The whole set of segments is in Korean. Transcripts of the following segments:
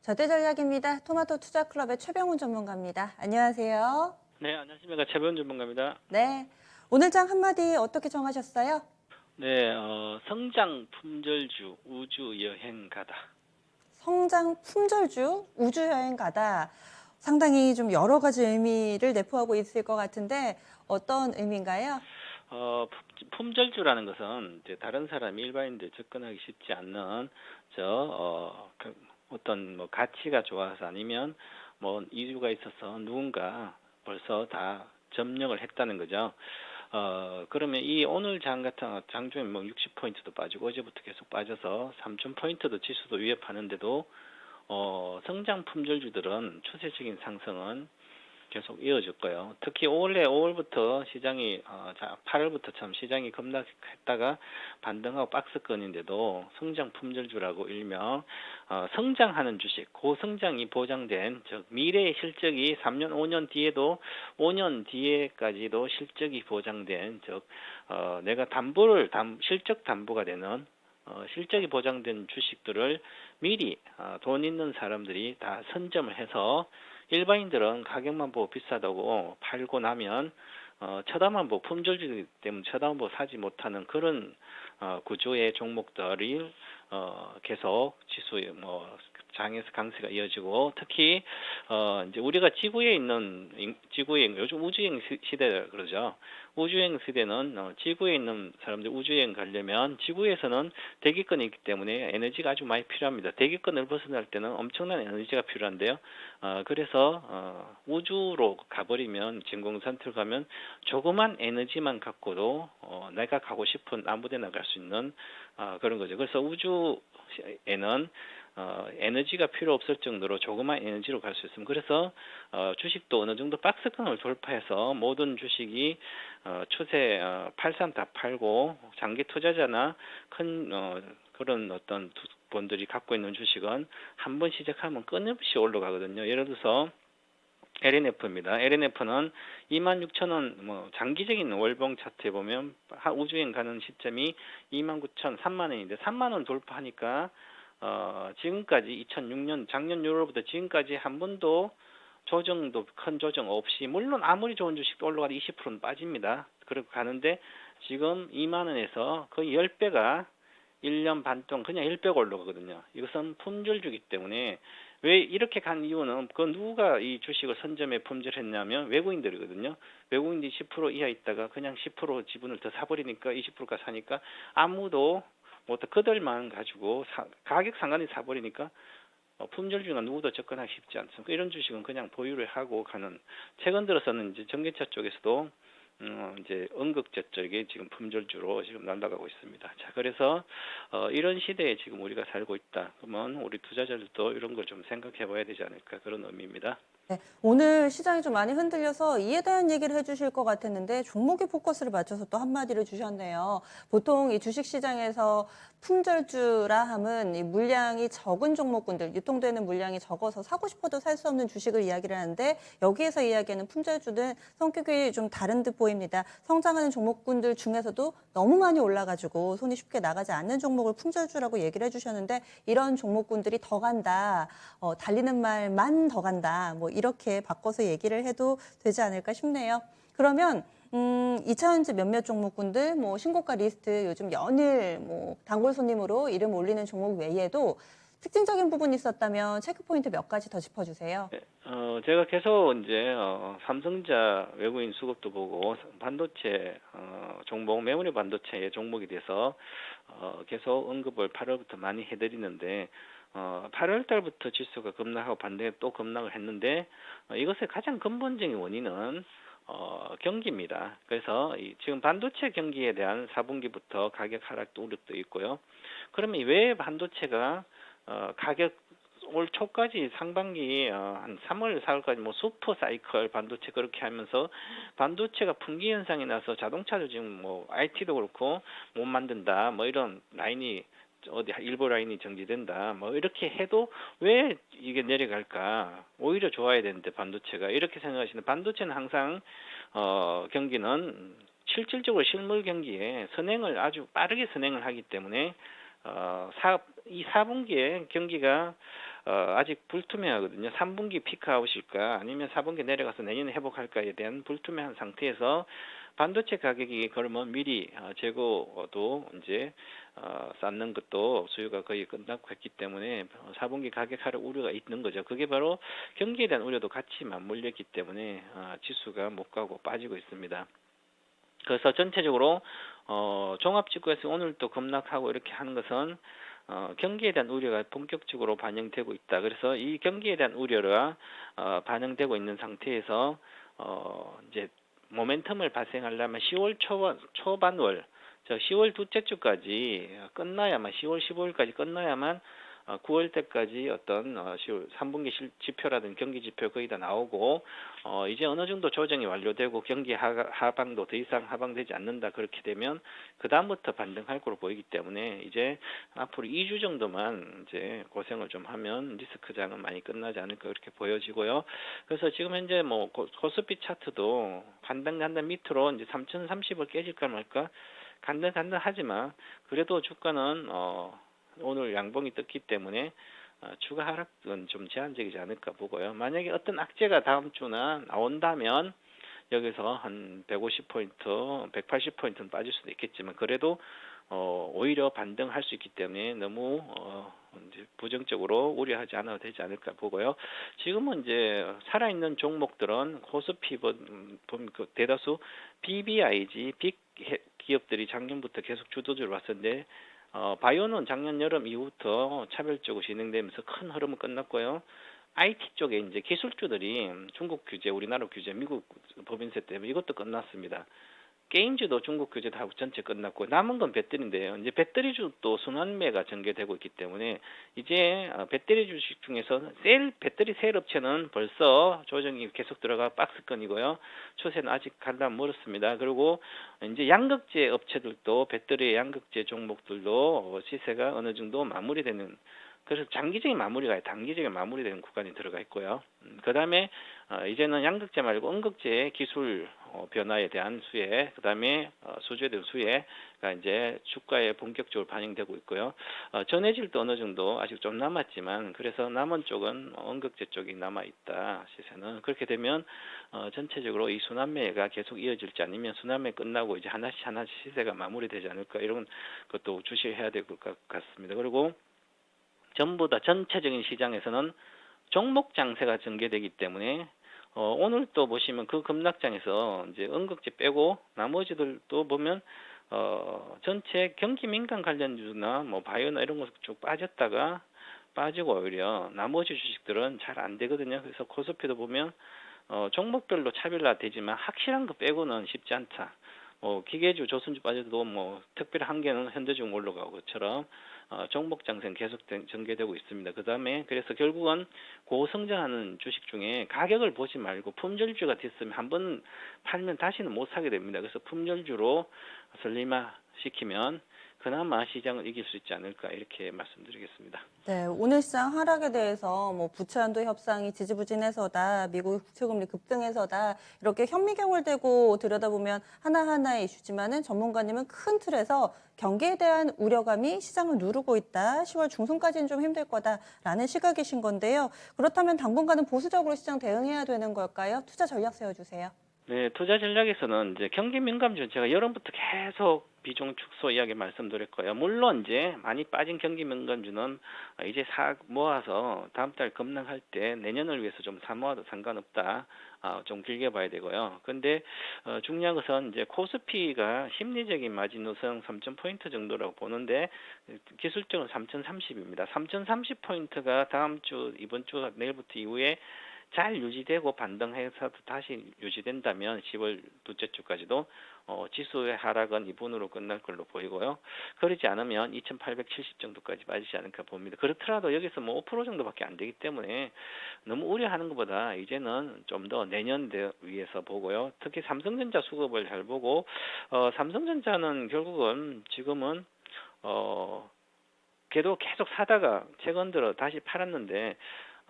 절대전략입니다. 토마토 투자클럽의 최병훈 전문가입니다. 안녕하세요. 네, 안녕하십니까. 최변 전문가입니다. 네. 오늘 장 한마디 어떻게 정하셨어요? 네, 성장 품절주 우주 여행 가다. 성장 품절주 우주여행 가다. 상당히 좀 여러 가지 의미를 내포하고 있을 것 같은데 어떤 의미인가요? 품절주라는 것은 이제 다른 사람이 일반인들 접근하기 쉽지 않는 어떤 뭐 가치가 좋아서 아니면 뭐 이유가 있어서 누군가 벌써 다 점령을 했다는 거죠. 그러면 이 오늘 장중에 뭐 60포인트도 빠지고 어제부터 계속 빠져서 3000포인트도 지수도 위협하는데도 성장 품절주들은 추세적인 상승은 계속 이어질 거예요. 특히 올해 5월부터 시장이 8월부터 참 시장이 급락했다가 반등하고 박스권인데도 성장 품절주라고 일명 성장하는 주식, 고성장이 보장된 즉 미래의 실적이 3년, 5년 뒤에도 5년 뒤에까지도 실적이 보장된 즉 내가 실적 담보가 되는 실적이 보장된 주식들을 미리 돈 있는 사람들이 다 선점을 해서 일반인들은 가격만 보고 비싸다고 팔고 나면 쳐다만 보고 품절주기 때문에 쳐다만 보고 사지 못하는 그런 구조의 종목들이 계속 지수에 뭐 장에서 강세가 이어지고 특히 이제 우리가 지구에 요즘 우주여행 시대라 그러죠. 우주여행 시대는 지구에 있는 사람들 우주여행 가려면 지구에서는 대기권이 있기 때문에 에너지가 아주 많이 필요합니다. 대기권을 벗어날 때는 엄청난 에너지가 필요한데요. 그래서 우주로 가버리면 진공산소로 가면 조그만 에너지만 갖고도 내가 가고 싶은 아무데나 갈 수 있는 그런 거죠. 그래서 우주에는 에너지가 필요 없을 정도로 조그만 에너지로 갈 수 있습니다. 그래서 주식도 어느 정도 박스권을 돌파해서 모든 주식이 추세 83 다 팔고 장기 투자자나 큰 그런 어떤 분들이 갖고 있는 주식은 한 번 시작하면 끊임없이 올라가거든요. 예를 들어서 LNF입니다. LNF는 26,000원 뭐 장기적인 월봉 차트에 보면 우주여행 가는 시점이 29,000, 3만 원인데 3만 원 돌파하니까 지금까지 2006년 작년 6월부터 지금까지 한 번도 큰 조정 없이 물론 아무리 좋은 주식도 올라가도 20%는 빠집니다. 그렇게 가는데 지금 2만 원에서 거의 10배가 1년 반 동안 그냥 1배가 올라가거든요. 이것은 품절주기 때문에 왜 이렇게 간 이유는 누가 이 주식을 선점해 품절했냐면 외국인들이거든요. 외국인들이 10% 이하 있다가 그냥 10% 지분을 더 사버리니까 20%가 사니까 아무도 못 그들만 가지고 가격 상관이 사버리니까 품절주가 누구도 접근하기 쉽지 않습니다. 이런 주식은 그냥 보유를 하고 가는 최근 들어서는 이제 전기차 쪽에서도 이제 응급제 쪽에 지금 품절주로 지금 날아가고 있습니다. 자, 그래서 이런 시대에 지금 우리가 살고 있다. 그러면 우리 투자자들도 이런 걸 좀 생각해 봐야 되지 않을까 그런 의미입니다. 네, 오늘 시장이 좀 많이 흔들려서 이에 대한 얘기를 해주실 것 같았는데 종목에 포커스를 맞춰서 또 한마디를 주셨네요. 보통 이 주식시장에서 품절주라 함은 이 물량이 적은 종목군들, 유통되는 물량이 적어서 사고 싶어도 살 수 없는 주식을 이야기를 하는데 여기에서 이야기하는 품절주는 성격이 좀 다른 듯 보입니다. 성장하는 종목군들 중에서도 너무 많이 올라가지고 손이 쉽게 나가지 않는 종목을 품절주라고 얘기를 해주셨는데 이런 종목군들이 더 간다, 달리는 말만 더 간다, 뭐 이렇게 바꿔서 얘기를 해도 되지 않을까 싶네요. 그러면 2차전지 몇몇 종목군들, 뭐 신고가 리스트 요즘 연일 뭐 단골 손님으로 이름 올리는 종목 외에도 특징적인 부분이 있었다면 체크 포인트 몇 가지 더 짚어주세요. 네, 제가 계속 이제 삼성전자 외국인 수급도 보고 반도체 종목 메모리 반도체의 종목이 돼서 계속 언급을 8월부터 많이 해드리는데 8월 달부터 지수가 급락하고 반대에 또 급락을 했는데 이것의 가장 근본적인 원인은 경기입니다. 그래서 지금 반도체 경기에 대한 4분기부터 가격 하락도 우려도 있고요. 그러면 왜 반도체가 가격 올 초까지 상반기 한 3월, 4월까지 뭐 슈퍼 사이클 반도체 그렇게 하면서 반도체가 분기 현상이 나서 자동차도 지금 뭐 IT도 그렇고 못 만든다 뭐 이런 라인이 어디 일부 라인이 정지된다 뭐 이렇게 해도 왜 이게 내려갈까 오히려 좋아야 되는데 반도체가 이렇게 생각하시는 반도체는 항상 경기는 실질적으로 실물 경기에 선행을 아주 빠르게 선행을 하기 때문에 이 4분기에 경기가 아직 불투명하거든요. 3분기 피크아웃일까 아니면 4분기 내려가서 내년에 회복할까에 대한 불투명한 상태에서 반도체 가격이 그러면 미리 재고도 이제 쌓는 것도 수요가 거의 끝나고 했기 때문에 4분기 가격 하락 우려가 있는 거죠. 그게 바로 경기에 대한 우려도 같이 맞물렸기 때문에 지수가 못 가고 빠지고 있습니다. 그래서 전체적으로 종합지구에서 오늘 또 급락하고 이렇게 하는 것은 경기에 대한 우려가 본격적으로 반영되고 있다. 그래서 이 경기에 대한 우려가 반영되고 있는 상태에서 이제 모멘텀을 발생하려면 10월 초반월, 저 10월 둘째 주까지 끝나야만 10월 15일까지 끝나야만 9월 때까지 어떤 10월 3분기 지표라든 경기 지표 거의 다 나오고 이제 어느 정도 조정이 완료되고 경기 하방도 더 이상 하방되지 않는다. 그렇게 되면 그 다음부터 반등할 거로 보이기 때문에 이제 앞으로 2주 정도만 이제 고생을 좀 하면 리스크장은 많이 끝나지 않을까 그렇게 보여지고요. 그래서 지금 현재 뭐 코스피 차트도 간당간당 밑으로 이제 3,030을 깨질까 말까 간당간당하지만 그래도 주가는 오늘 양봉이 떴기 때문에 추가 하락은 좀 제한적이지 않을까 보고요. 만약에 어떤 악재가 다음 주나 나온다면 여기서 한 150포인트, 180포인트는 빠질 수도 있겠지만 그래도 오히려 반등할 수 있기 때문에 너무 이제 부정적으로 우려하지 않아도 되지 않을까 보고요. 지금은 이제 살아있는 종목들은 코스피 보면 그 대다수 BBIG 빅 기업들이 작년부터 계속 주도주로 왔었는데 바이오는 작년 여름 이후부터 차별적으로 진행되면서 큰 흐름은 끝났고요. IT 쪽에 이제 기술주들이 중국 규제, 우리나라 규제, 미국 법인세 때문에 이것도 끝났습니다. 게임주도 중국 규제 다 전체 끝났고 남은 건 배터리인데요. 이제 배터리주도 순환매가 전개되고 있기 때문에 이제 배터리 주식 중에서 배터리 셀 업체는 벌써 조정이 계속 들어가 박스권이고요. 추세는 아직 가려면 멀었습니다. 그리고 이제 양극재 업체들도 배터리 양극재 종목들도 시세가 어느 정도 마무리되는 그래서 장기적인 마무리가 아니라 단기적인 마무리되는 구간이 들어가 있고요. 그 다음에 이제는 양극재 말고 음극재 기술 변화에 대한 수혜, 그 다음에 수주에 대한 수혜가 이제 주가에 본격적으로 반영되고 있고요. 전해질도 어느 정도 아직 좀 남았지만 그래서 남은 쪽은 음극재 쪽이 남아 있다 시세는 그렇게 되면 전체적으로 이 순환매가 계속 이어질지 아니면 순환매 끝나고 이제 하나씩 시세가 마무리되지 않을까 이런 것도 주시해야 될 것 같습니다. 그리고 전부 다 전체적인 시장에서는 종목 장세가 전개되기 때문에 오늘 또 보시면 그 급락장에서 이제 음극재 빼고 나머지들도 보면 전체 경기 민감 관련주나 뭐 바이오나 이런 것 쭉 빠졌다가 빠지고 오히려 나머지 주식들은 잘 안 되거든요. 그래서 코스피도 보면 종목별로 차별화되지만 확실한 거 빼고는 쉽지 않다. 기계주, 조선주 빠져도 뭐 특별히 한 개는 현대중 올라가고 것처럼 종목 장세는 계속 전개되고 있습니다. 그 다음에 그래서 결국은 고성장하는 주식 중에 가격을 보지 말고 품절주가 됐으면 한번 팔면 다시는 못 사게 됩니다. 그래서 품절주로 설리마 시키면 그나마 시장을 이길 수 있지 않을까 이렇게 말씀드리겠습니다. 네, 오늘 시장 하락에 대해서 뭐 부채한도 협상이 지지부진해서다, 미국 국채금리 급등해서다 이렇게 현미경을 대고 들여다보면 하나하나의 이슈지만은 전문가님은 큰 틀에서 경기에 대한 우려감이 시장을 누르고 있다. 10월 중순까지는 좀 힘들 거다라는 시각이신 건데요. 그렇다면 당분간은 보수적으로 시장 대응해야 되는 걸까요? 투자 전략 세워주세요. 네, 투자 전략에서는 이제 경기 민감주 제가 여름부터 계속 비중 축소 이야기 말씀드렸고요. 물론 이제 많이 빠진 경기 민감주는 이제 모아서 다음 달 급락할 때 내년을 위해서 좀 사모아도 상관없다. 좀 길게 봐야 되고요. 근데 중요한 것은 이제 코스피가 심리적인 마지노선 3,000포인트 정도라고 보는데 기술적으로 3,030입니다. 3,030포인트가 다음 주, 이번 주, 내일부터 이후에 잘 유지되고 반등해서 다시 유지된다면 10월 둘째 주까지도 지수의 하락은 이분으로 끝날 걸로 보이고요. 그러지 않으면 2,870 정도까지 빠지지 않을까 봅니다. 그렇더라도 여기서 뭐 5% 정도밖에 안 되기 때문에 너무 우려하는 것보다 이제는 좀 더 내년 위해서 보고요. 특히 삼성전자 수급을 잘 보고 삼성전자는 결국은 지금은 걔도 계속 사다가 최근 들어 다시 팔았는데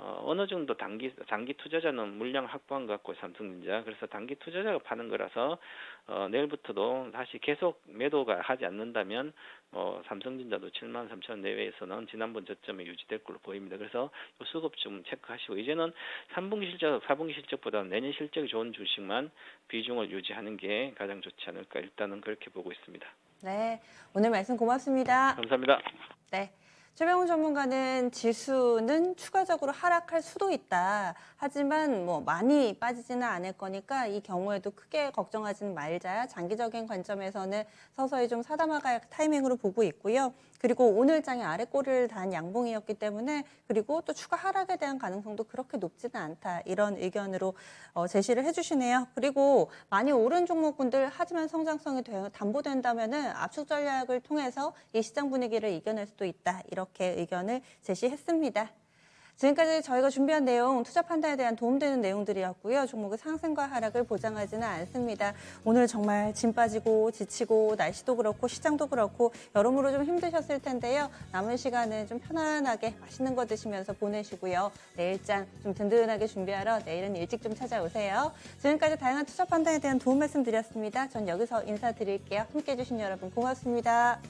어느 정도 장기 투자자는 물량 확보한 것 같고 삼성전자 그래서 단기 투자자가 파는 거라서 내일부터도 다시 계속 매도가 하지 않는다면 삼성전자도 73,000원 내외에서는 지난번 저점에 유지될 걸로 보입니다. 그래서 요 수급 좀 체크하시고 이제는 3분기 실적, 4분기 실적보다 내년 실적이 좋은 주식만 비중을 유지하는 게 가장 좋지 않을까 일단은 그렇게 보고 있습니다. 네, 오늘 말씀 고맙습니다. 감사합니다. 네. 최병훈 전문가는 지수는 추가적으로 하락할 수도 있다. 하지만 뭐 많이 빠지지는 않을 거니까 이 경우에도 크게 걱정하지는 말자. 장기적인 관점에서는 서서히 좀 사담화갈 타이밍으로 보고 있고요. 그리고 오늘 장에 아래 꼬리를 단 양봉이었기 때문에 그리고 또 추가 하락에 대한 가능성도 그렇게 높지는 않다. 이런 의견으로 제시를 해주시네요. 그리고 많이 오른 종목군들 하지만 성장성이 담보된다면은 압축 전략을 통해서 이 시장 분위기를 이겨낼 수도 있다. 이렇게 의견을 제시했습니다. 지금까지 저희가 준비한 내용 투자 판단에 대한 도움되는 내용들이었고요. 종목의 상승과 하락을 보장하지는 않습니다. 오늘 정말 짐 빠지고 지치고 날씨도 그렇고 시장도 그렇고 여러모로 좀 힘드셨을 텐데요. 남은 시간은 좀 편안하게 맛있는 거 드시면서 보내시고요. 내일장 좀 든든하게 준비하러 내일은 일찍 좀 찾아오세요. 지금까지 다양한 투자 판단에 대한 도움 말씀 드렸습니다. 전 여기서 인사드릴게요. 함께해 주신 여러분 고맙습니다.